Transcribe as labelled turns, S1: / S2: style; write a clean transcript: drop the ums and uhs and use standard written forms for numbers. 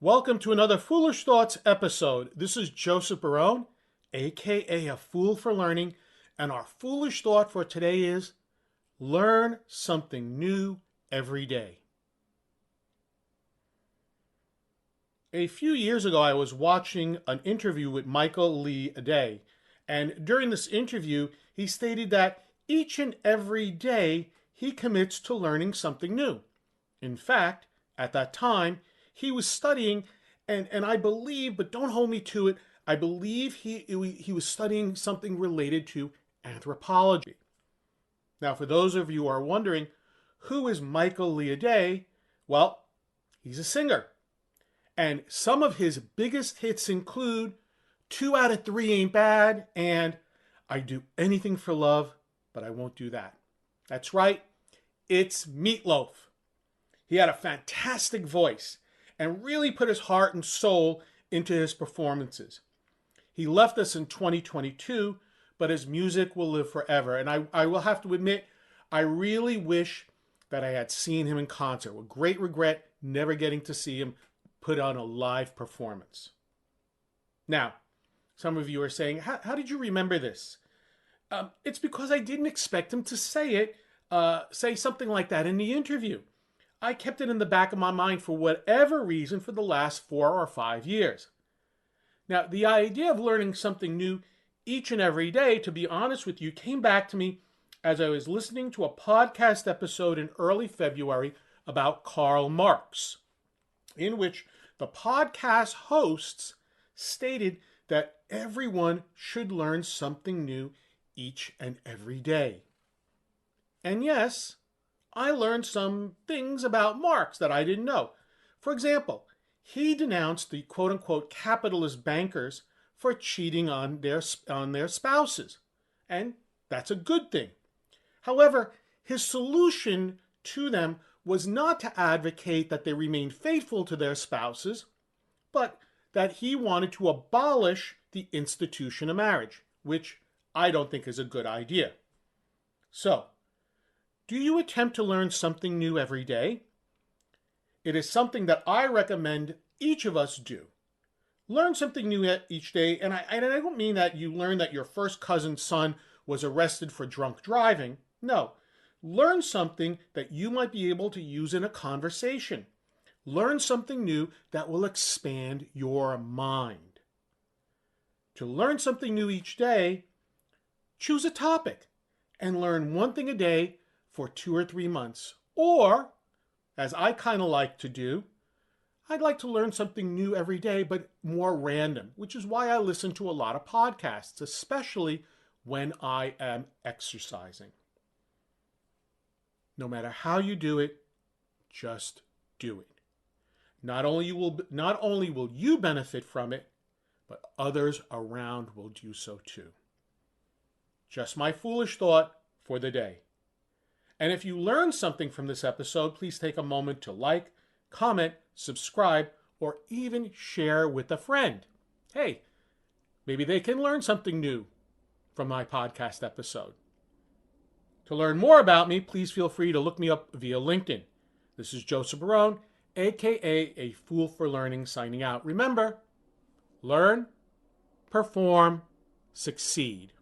S1: Welcome to another Foolish Thoughts episode. This is Joseph Barone, aka A Fool for Learning, and our foolish thought for today is learn something new every day. A few years ago, I was watching an interview with Michael Lee Day, and during this interview, he stated that each and every day he commits to learning something new. In fact, at that time, he was studying, and I believe, but don't hold me to it, I believe he was studying something related to anthropology. Now, for those of you who are wondering, who is Michael Lee Day? Well, he's a singer. And some of his biggest hits include 2 out of 3 Ain't Bad and I'd Do Anything for Love, but I Won't Do That. That's right, it's Meatloaf. He had a fantastic voice and really put his heart and soul into his performances. He left us in 2022, but his music will live forever. And I will have to admit, I really wish that I had seen him in concert. With great regret, never getting to see him put on a live performance. Now, some of you are saying, how did you remember this? It's because I didn't expect him to say something like that in the interview. I kept it in the back of my mind for whatever reason for the last 4 or 5 years. Now, the idea of learning something new each and every day, to be honest with you, came back to me as I was listening to a podcast episode in early February about Karl Marx, in which the podcast hosts stated that everyone should learn something new each and every day. And yes, I learned some things about Marx that I didn't know. For example, he denounced the quote-unquote capitalist bankers for cheating on their spouses. And that's a good thing. However, his solution to them was not to advocate that they remain faithful to their spouses, but that he wanted to abolish the institution of marriage, which I don't think is a good idea. So, do you attempt to learn something new every day? It is something that I recommend each of us do. Learn something new each day, and I don't mean that you learn that your first cousin's son was arrested for drunk driving. No, learn something that you might be able to use in a conversation. Learn something new that will expand your mind. To learn something new each day, choose a topic and learn one thing a day for 2 or 3 months. Or, as I kind of like to do, I'd like to learn something new every day, but more random, which is why I listen to a lot of podcasts, especially when I am exercising. No matter how you do it, just do it. Not only will you benefit from it, but others around will do so too. Just my foolish thought for the day. And if you learned something from this episode, please take a moment to like, comment, subscribe, or even share with a friend. Hey, maybe they can learn something new from my podcast episode. To learn more about me, please feel free to look me up via LinkedIn. This is Joseph Barone, aka A Fool for Learning, signing out. Remember, learn, perform, succeed.